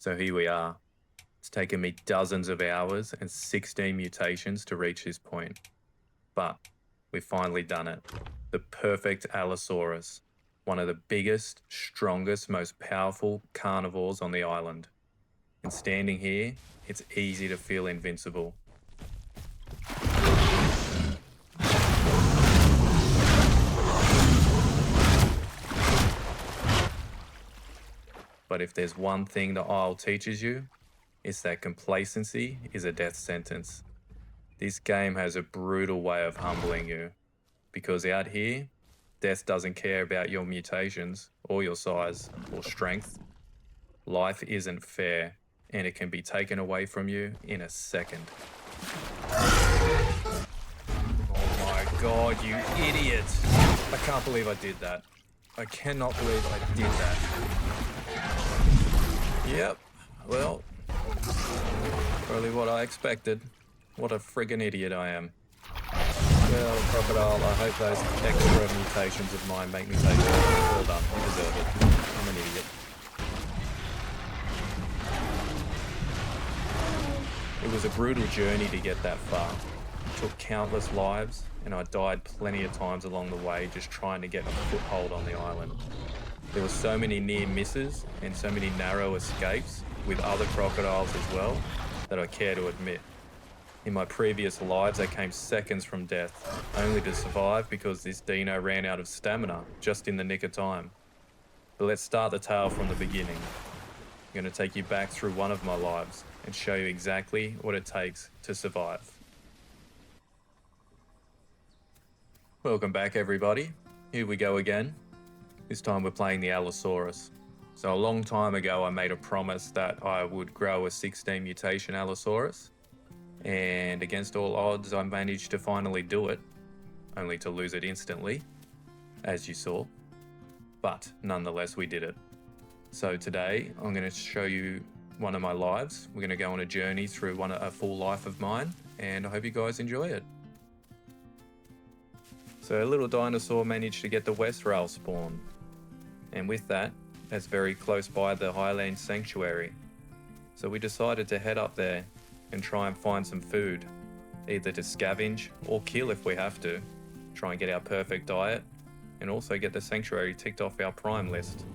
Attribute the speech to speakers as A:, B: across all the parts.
A: So here we are. It's taken me dozens of hours and 16 mutations to reach this point. But we've finally done it. The perfect Allosaurus. One of the biggest, strongest, most powerful carnivores on the island. And standing here, it's easy to feel invincible. But if there's one thing the Isle teaches you, it's that complacency is a death sentence. This game has a brutal way of humbling you, because out here, death doesn't care about your mutations or your size or strength. Life isn't fair, and it can be taken away from you in a second. Oh my god, you idiot! I can't believe I did that. I cannot believe I did that. Yep, well, probably what I expected. What a friggin' idiot I am. Well, Crocodile, I hope those extra mutations of mine make me take it. Well done, you deserve it. I'm an idiot. It was a brutal journey to get that far. It took countless lives, and I died plenty of times along the way just trying to get a foothold on the island. There were so many near misses and so many narrow escapes with other crocodiles as well that I care to admit. In my previous lives, I came seconds from death, only to survive because this dino ran out of stamina just in the nick of time. But let's start the tale from the beginning. I'm going to take you back through one of my lives and show you exactly what it takes to survive. Welcome back, everybody. Here we go again. This time we're playing the Allosaurus. So a long time ago I made a promise that I would grow a 16 mutation Allosaurus, and against all odds I managed to finally do it, only to lose it instantly, as you saw. But nonetheless we did it. So today I'm going to show you one of my lives. We're going to go on a journey through a full life of mine, and I hope you guys enjoy it. So a little dinosaur managed to get the West Rail spawn. And with that, that's very close by the Highlands sanctuary. So we decided to head up there and try and find some food, either to scavenge or kill if we have to, try and get our perfect diet, and also get the sanctuary ticked off our prime list.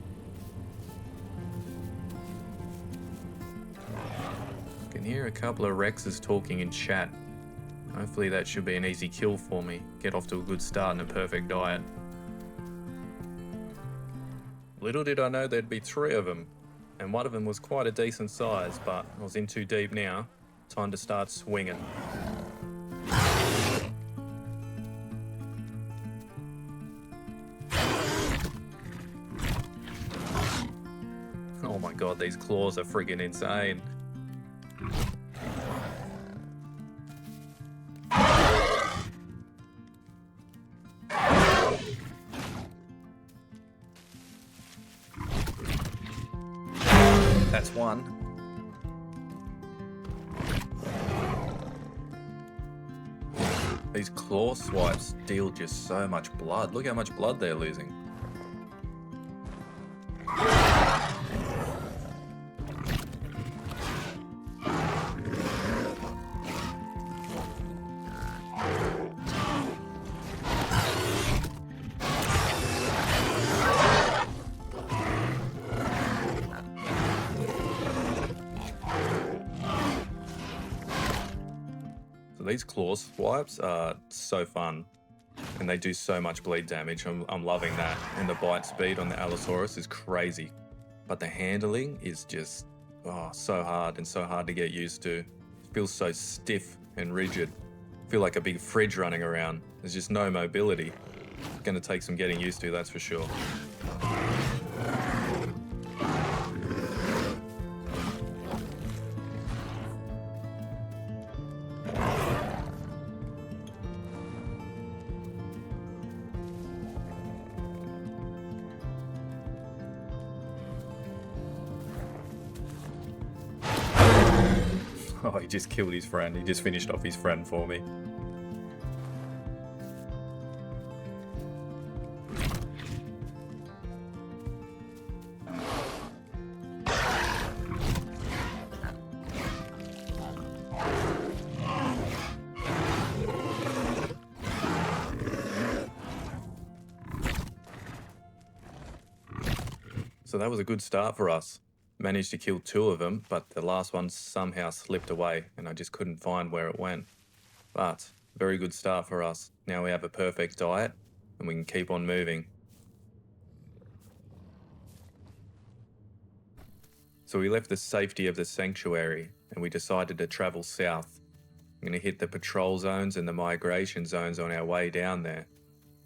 A: I can hear a couple of Rexes talking in chat. Hopefully that should be an easy kill for me, get off to a good start and a perfect diet. Little did I know there'd be 3 of them, and one of them was quite a decent size, but I was in too deep now. Time to start swinging. Oh my god, these claws are friggin' insane. That's one. These claw swipes deal just so much blood. Look how much blood they're losing. These claw swipes are so fun, and they do so much bleed damage. I'm loving that, and the bite speed on the Allosaurus is crazy, but the handling is just so hard and so hard to get used to. It feels so stiff and rigid. I feel like a big fridge running around. There's just no mobility. It's going to take some getting used to, that's for sure. Oh, he just killed his friend. He just finished off his friend for me. So that was a good start for us. Managed to kill 2 of them, but the last one somehow slipped away and I just couldn't find where it went. But very good start for us. Now we have a perfect diet and we can keep on moving. So we left the safety of the sanctuary and we decided to travel south. We're going to hit the patrol zones and the migration zones on our way down there.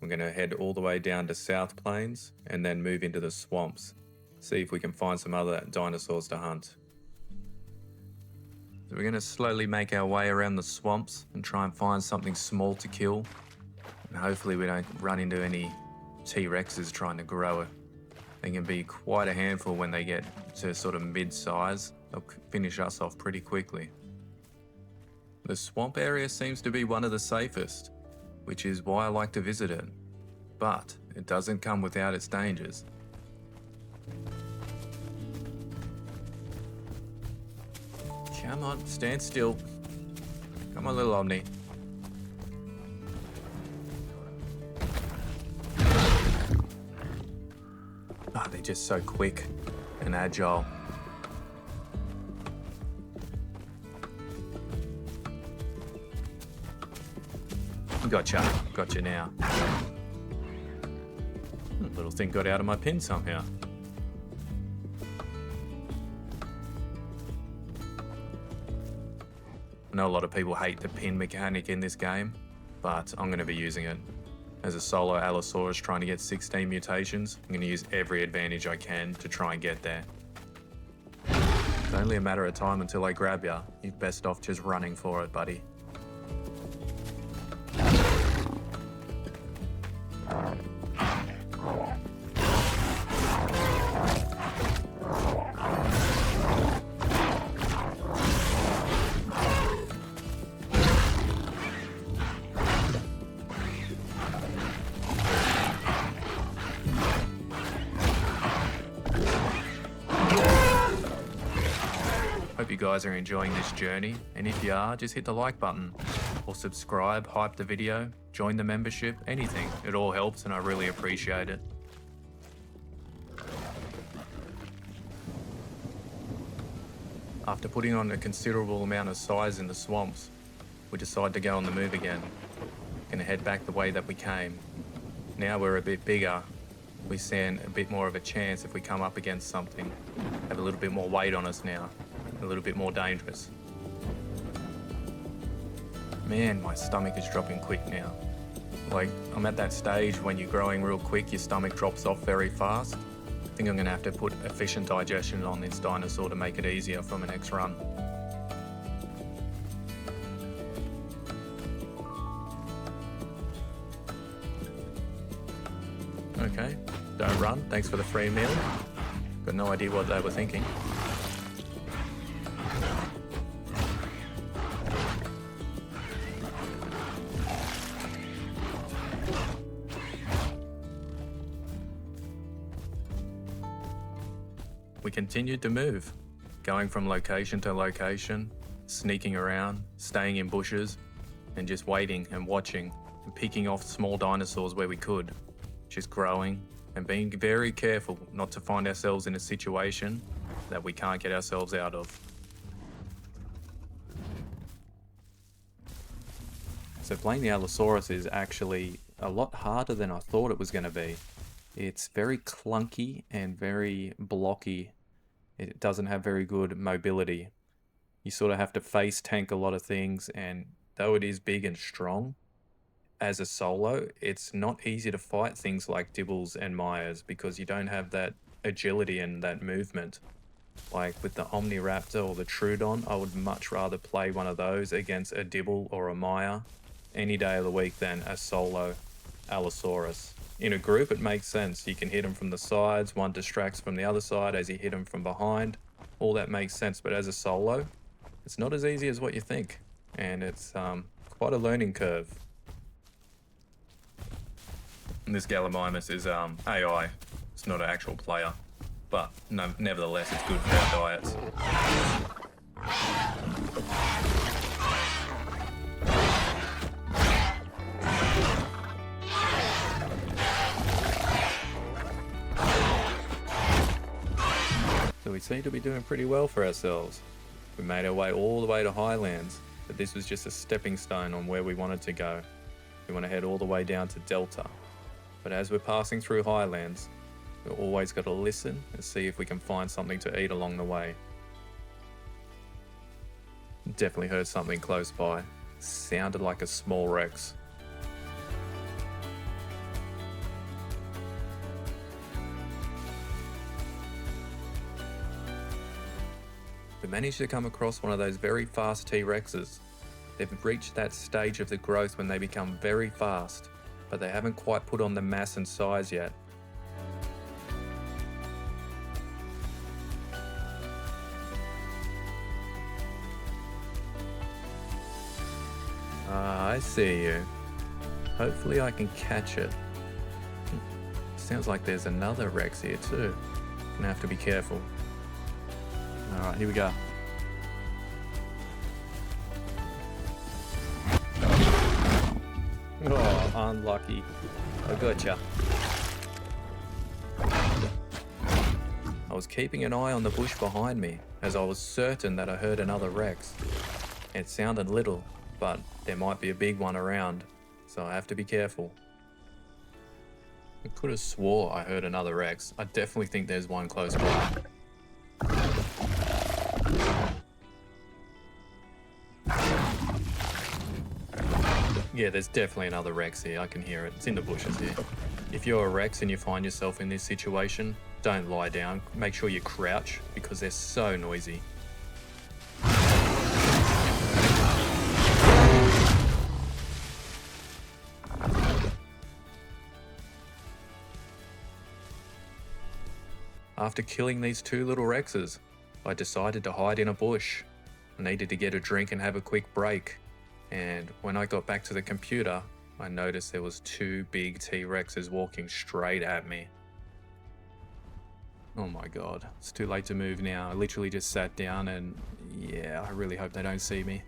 A: We're going to head all the way down to South Plains and then move into the swamps. See if we can find some other dinosaurs to hunt. So we're going to slowly make our way around the swamps and try and find something small to kill. And hopefully we don't run into any T-Rexes trying to grow it. They can be quite a handful when they get to sort of mid-size. They'll finish us off pretty quickly. The swamp area seems to be one of the safest, which is why I like to visit it. But it doesn't come without its dangers. Come on, stand still. Come on, little Omni. Ah, they're just so quick and agile. Gotcha now. Little thing got out of my pin somehow. I know a lot of people hate the pin mechanic in this game, but I'm going to be using it. As a solo Allosaurus trying to get 16 mutations, I'm going to use every advantage I can to try and get there. It's only a matter of time until I grab ya. You're best off just running for it, buddy. Hope you guys are enjoying this journey, and if you are, just hit the like button or subscribe, hype the video, join the membership, anything. It all helps and I really appreciate it. After putting on a considerable amount of size in the swamps, we decide to go on the move again. Gonna head back the way that we came. Now we're a bit bigger, we stand a bit more of a chance if we come up against something. Have a little bit more weight on us now. A little bit more dangerous. Man, my stomach is dropping quick now. Like, I'm at that stage when you're growing real quick, your stomach drops off very fast. I think I'm gonna have to put efficient digestion on this dinosaur to make it easier for my next run. Okay, don't run, thanks for the free meal. Got no idea what they were thinking. We continued to move, going from location to location, sneaking around, staying in bushes, and just waiting and watching, and picking off small dinosaurs where we could, just growing and being very careful not to find ourselves in a situation that we can't get ourselves out of. So playing the Allosaurus is actually a lot harder than I thought it was going to be. It's very clunky and very blocky. It doesn't have very good mobility. You sort of have to face tank a lot of things, and though it is big and strong, as a solo, it's not easy to fight things like Dibbles and Myers because you don't have that agility and that movement. Like with the Omniraptor or the Troodon, I would much rather play one of those against a Dibble or a Maya any day of the week than a solo Allosaurus. In a group, it makes sense. You can hit them from the sides, one distracts from the other side as you hit them from behind. All that makes sense, but as a solo, it's not as easy as what you think. And it's quite a learning curve. And this Gallimimus is AI. It's not an actual player. But no, nevertheless, it's good for our diets. So we seem to be doing pretty well for ourselves. We made our way all the way to Highlands, but this was just a stepping stone on where we wanted to go. We want to head all the way down to Delta. But as we're passing through Highlands, we've always got to listen and see if we can find something to eat along the way. Definitely heard something close by. Sounded like a small Rex. We managed to come across one of those very fast T-Rexes. They've reached that stage of the growth when they become very fast, but they haven't quite put on the mass and size yet. I see you. Hopefully I can catch it. Sounds like there's another Rex here too. Gonna have to be careful. Alright, here we go. Oh, unlucky. I gotcha. I was keeping an eye on the bush behind me, as I was certain that I heard another Rex. It sounded little, but there might be a big one around, so I have to be careful. I could have swore I heard another Rex. I definitely think there's one close by. Yeah, there's definitely another Rex here. I can hear it. It's in the bushes here. If you're a Rex and you find yourself in this situation, don't lie down. Make sure you crouch because they're so noisy. After killing these two little Rexes, I decided to hide in a bush. I needed to get a drink and have a quick break. And when I got back to the computer, I noticed there was two big T-Rexes walking straight at me. Oh my god, it's too late to move now. I literally just sat down and yeah, I really hope they don't see me.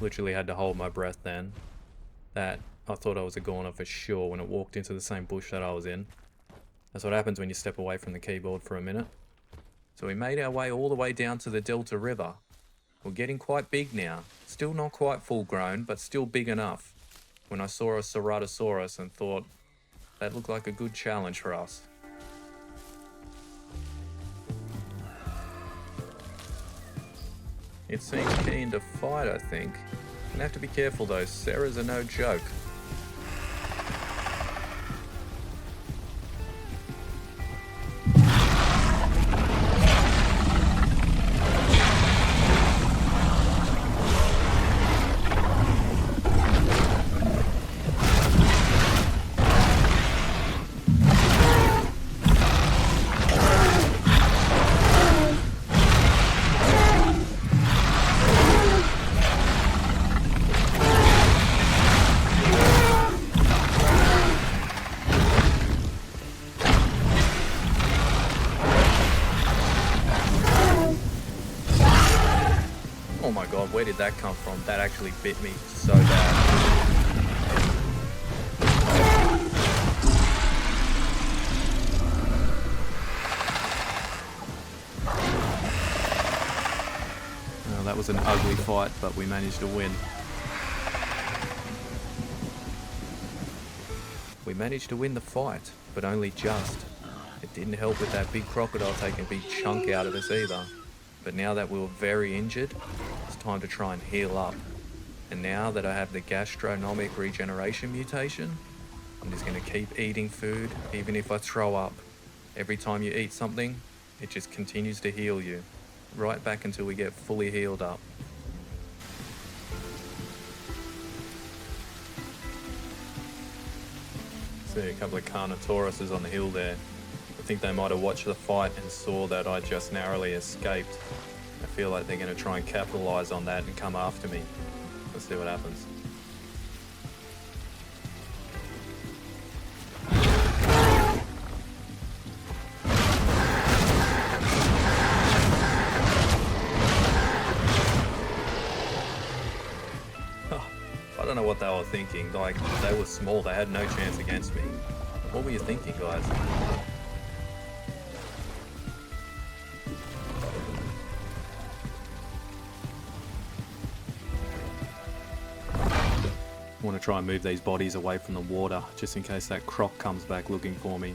A: Literally had to hold my breath then. That, I thought I was a goner for sure when it walked into the same bush that I was in. That's what happens when you step away from the keyboard for a minute. So we made our way all the way down to the Delta River. We're getting quite big now. Still not quite full grown, but still big enough. When I saw a Ceratosaurus and thought, that looked like a good challenge for us. It seems keen to fight, I think. Gonna have to be careful though, Sarahs are no joke. Oh my god, where did that come from? That actually bit me so bad. Well, that was an ugly fight, but we managed to win. We managed to win the fight, but only just. It didn't help with that big crocodile taking a big chunk out of us either. But now that we were very injured, it's time to try and heal up. And now that I have the gastronomic regeneration mutation, I'm just going to keep eating food even if I throw up. Every time you eat something, it just continues to heal you, right back until we get fully healed up. See a couple of Carnotauruses on the hill there. I think they might have watched the fight and saw that I just narrowly escaped. I feel like they're going to try and capitalize on that and come after me. Let's see what happens. But don't know what they were thinking. Like, they were small, they had no chance against me. What were you thinking, guys? I want to try and move these bodies away from the water, just in case that croc comes back looking for me.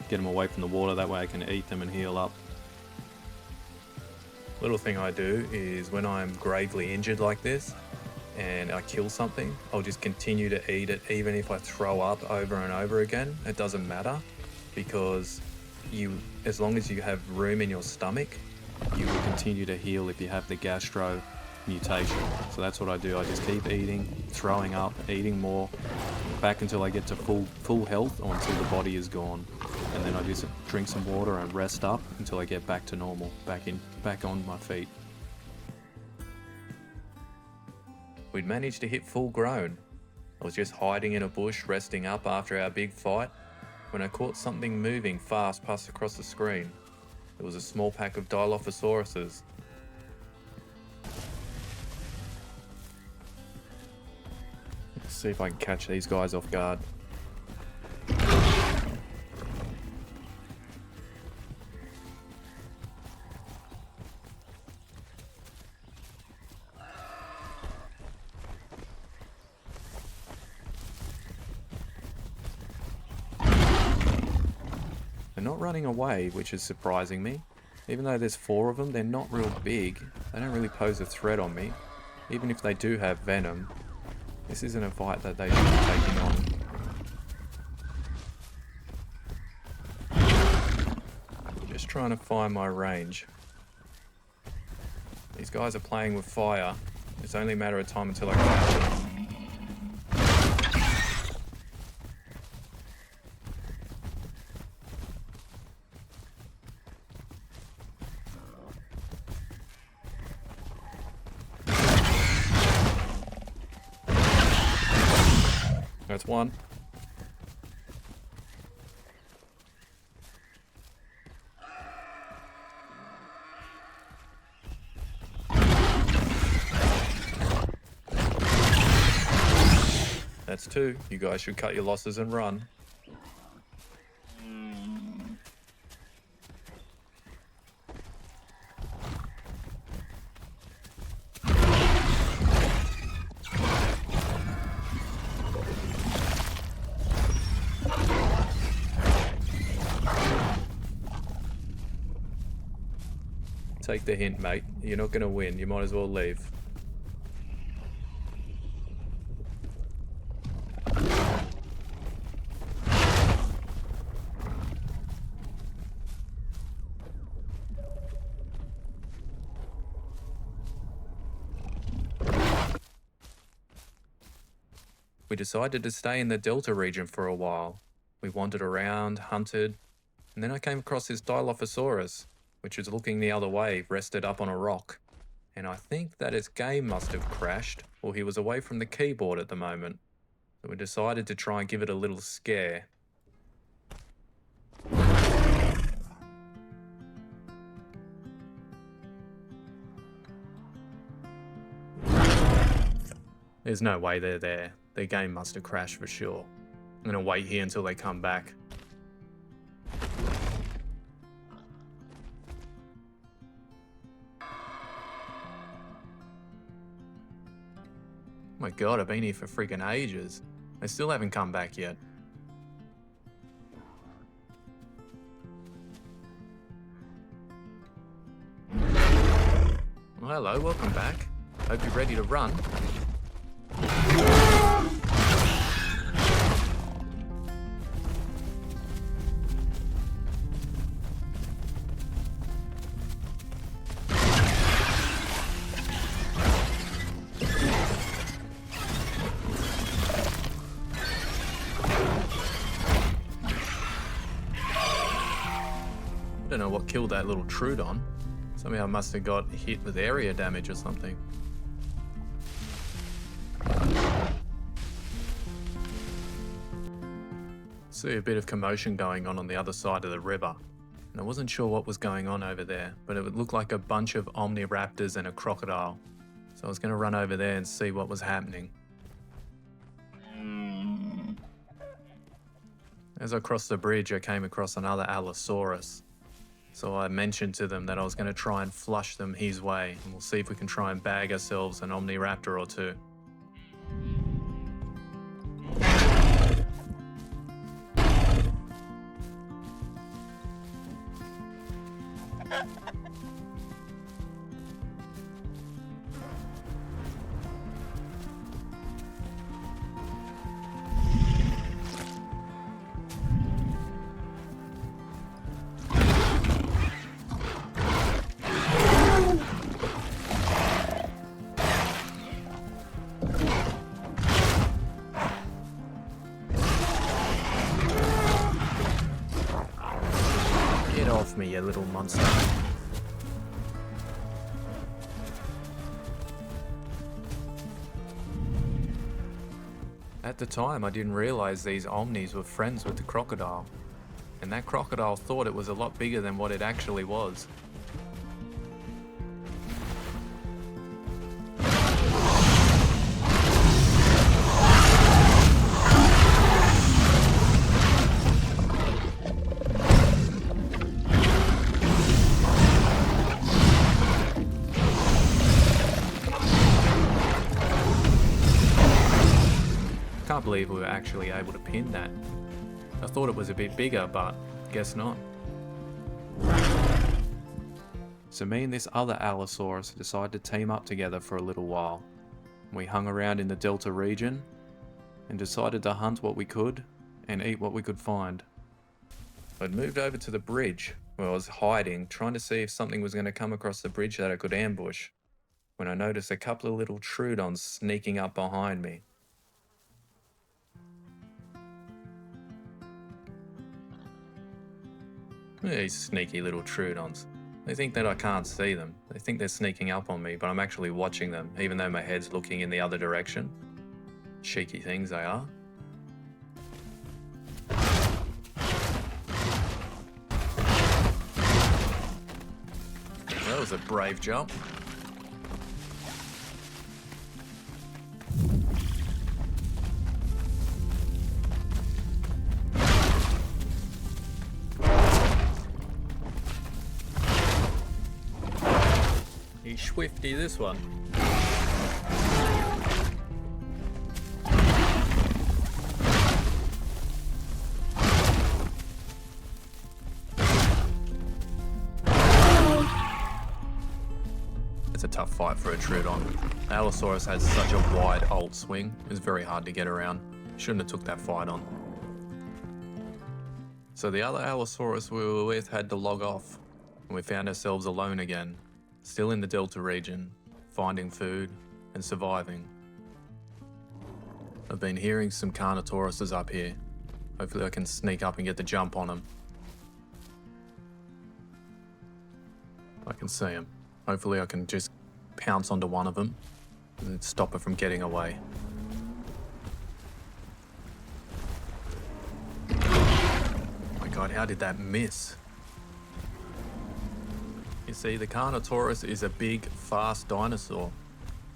A: Get them away from the water, that way I can eat them and heal up. Little thing I do is when I'm gravely injured like this, and I kill something, I'll just continue to eat it even if I throw up over and over again. It doesn't matter, because as long as you have room in your stomach, you will continue to heal if you have the gastro mutation. So that's what I do. I just keep eating, throwing up, eating more, back until I get to full health or until the body is gone. And then I just drink some water and rest up until I get back to normal, back on my feet. We'd managed to hit full grown. I was just hiding in a bush, resting up after our big fight, when I caught something moving fast past across the screen. It was a small pack of Dilophosauruses. Let's see if I can catch these guys off guard. They're not running away, which is surprising me. Even though there's 4 of them, they're not real big. They don't really pose a threat on me. Even if they do have venom, this isn't a fight that they should be taking on. Just trying to find my range. These guys are playing with fire. It's only a matter of time until I catch them. That's one. That's 2. You guys should cut your losses and run. Take the hint, mate. You're not going to win. You might as well leave. We decided to stay in the Delta region for a while. We wandered around, hunted, and then I came across this Dilophosaurus, which was looking the other way, rested up on a rock. And I think that its game must have crashed, or he was away from the keyboard at the moment. So we decided to try and give it a little scare. There's no way they're there. Their game must have crashed for sure. I'm gonna wait here until they come back. My god, I've been here for freaking ages. They still haven't come back yet. Well, hello, welcome back. Hope you're ready to run. I don't know what killed that little Troodon. Somehow I must have got hit with area damage or something. See a bit of commotion going on the other side of the river. And I wasn't sure what was going on over there, but it would look like a bunch of omniraptors and a crocodile. So I was going to run over there and see what was happening. As I crossed the bridge, I came across another Allosaurus. So I mentioned to them that I was going to try and flush them his way, and we'll see if we can try and bag ourselves an Omniraptor or two. Get off me, you little monster. At the time, I didn't realize these Omnis were friends with the crocodile, and that crocodile thought it was a lot bigger than what it actually was. Can't believe we were actually able to pin that. I thought it was a bit bigger, but guess not. So me and this other Allosaurus decided to team up together for a little while. We hung around in the Delta region and decided to hunt what we could and eat what we could find. I'd moved over to the bridge where I was hiding, trying to see if something was going to come across the bridge that I could ambush, when I noticed a couple of little Troodons sneaking up behind me. These sneaky little Troodons. They think that I can't see them. They think they're sneaking up on me, but I'm actually watching them, even though my head's looking in the other direction. Cheeky things they are. That was a brave jump. He's swifty, this one. It's a tough fight for a Troodon. Allosaurus has such a wide ult swing, it's very hard to get around. Shouldn't have took that fight on. So the other Allosaurus we were with had to log off, and we found ourselves alone again. Still in the Delta region, finding food and surviving. I've been hearing some Carnotauruses up here. Hopefully I can sneak up and get the jump on them. I can see them. Hopefully I can just pounce onto one of them and stop it from getting away. Oh my god, how did that miss? You see, the Carnotaurus is a big, fast dinosaur,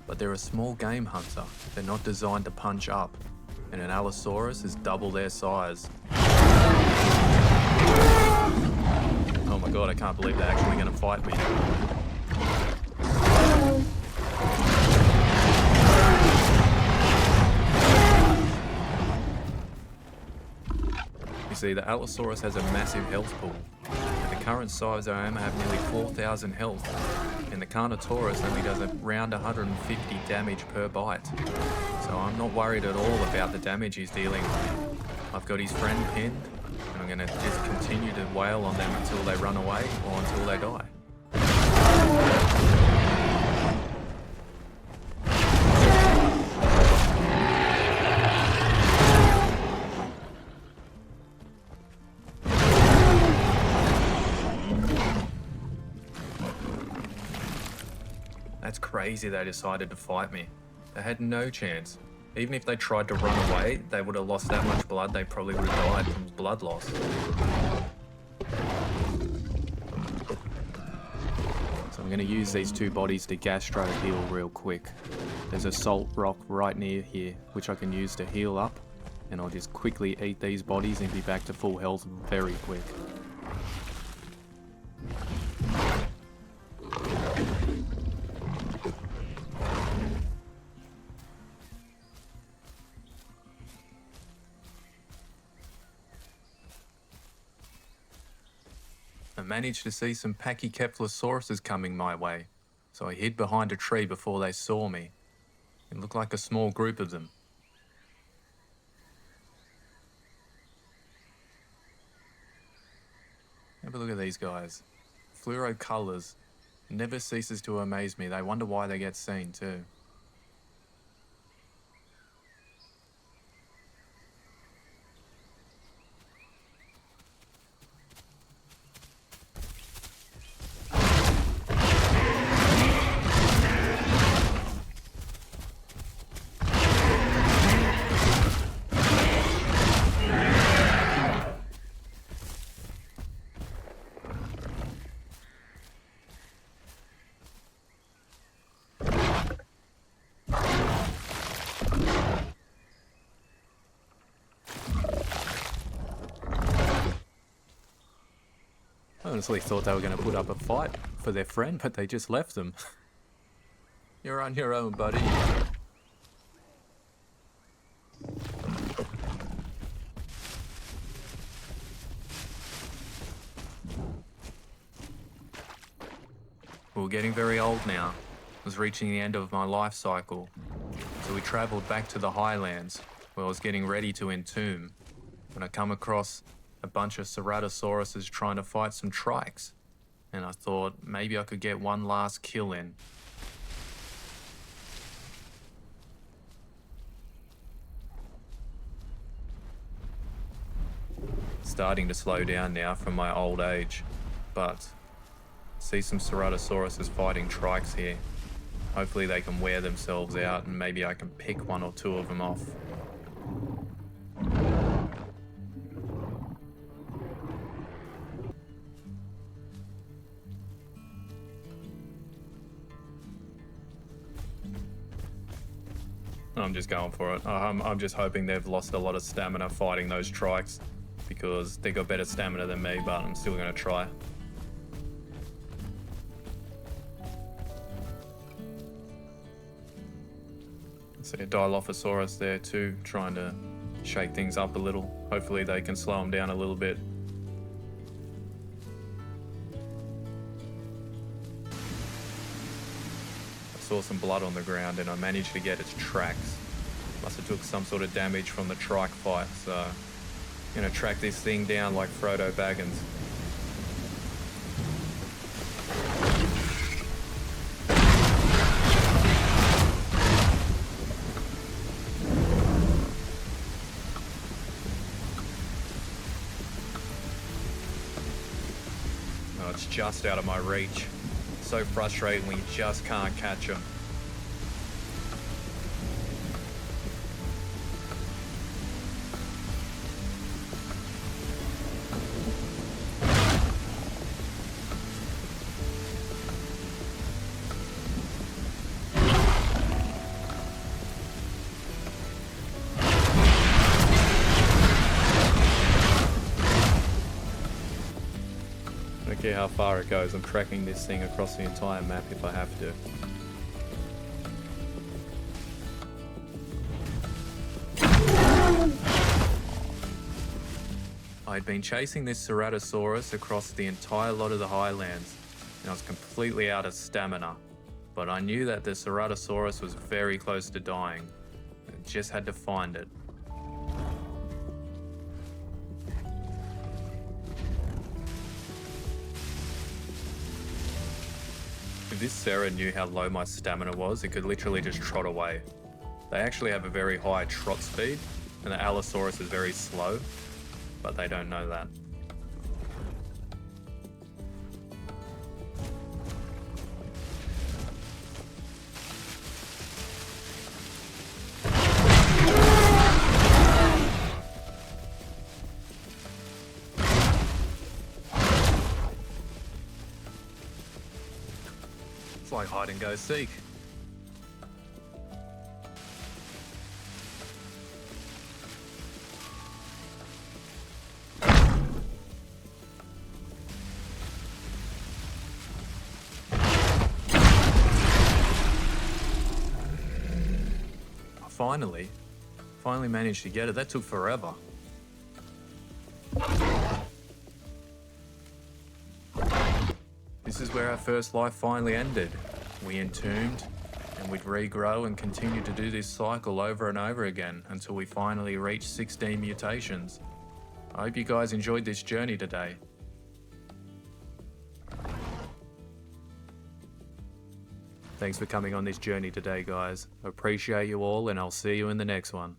A: but they're a small game hunter. They're not designed to punch up, and an Allosaurus is double their size. Oh my god, I can't believe they're actually going to fight me. You see, the Allosaurus has a massive health pool. At the current size I am, I have nearly 4,000 health, and the Carnotaurus only does around 150 damage per bite. So I'm not worried at all about the damage he's dealing. I've got his friend pinned, and I'm going to just continue to wail on them until they run away or until they die. That's crazy they decided to fight me. They had no chance. Even if they tried to run away, they would have lost that much blood, they probably would have died from blood loss. So I'm going to use these two bodies to gastro heal real quick. There's a salt rock right near here, which I can use to heal up. and I'll just quickly eat these bodies and be back to full health very quick. I managed to see some Pachycephalosauruses coming my way, so I hid behind a tree before they saw me. It looked like a small group of them. Have a look at these guys. Fluoro colours. Never ceases to amaze me. They wonder why they get seen too. I honestly thought they were going to put up a fight for their friend, but they just left them. You're on your own, buddy. We were getting very old now. I was reaching the end of my life cycle. So we travelled back to the Highlands, where I was getting ready to entomb, when I come across a bunch of Ceratosauruses trying to fight some trikes. And I thought maybe I could get one last kill in. Starting to slow down now from my old age, but see some Ceratosauruses fighting trikes here. Hopefully they can wear themselves out and maybe I can pick one or two of them off. I'm just going for it. I'm just hoping they've lost a lot of stamina fighting those trikes because they got better stamina than me, but I'm still going to try. I see a Dilophosaurus there too, trying to shake things up a little. Hopefully they can slow them down a little bit. Saw some blood on the ground and I managed to get its tracks. Must have took some sort of damage from the trike fight, so I'm gonna track this thing down like Frodo Baggins. Oh, it's just out of my reach. So frustrating when you just can't catch them. I don't care how far it goes, I'm tracking this thing across the entire map if I have to. I'd been chasing this Ceratosaurus across the entire lot of the Highlands, and I was completely out of stamina. But I knew that the Ceratosaurus was very close to dying. I just had to find it. If this Cera knew how low my stamina was, it could literally just trot away. They actually have a very high trot speed, and the Allosaurus is very slow, but they don't know that. It's like hide and go seek. finally managed to get it. That took forever. This is where our first life finally ended. We entombed, and we'd regrow and continue to do this cycle over and over again until we finally reached 16 mutations. I hope you guys enjoyed this journey today. Thanks for coming on this journey today, guys. I appreciate you all, and I'll see you in the next one.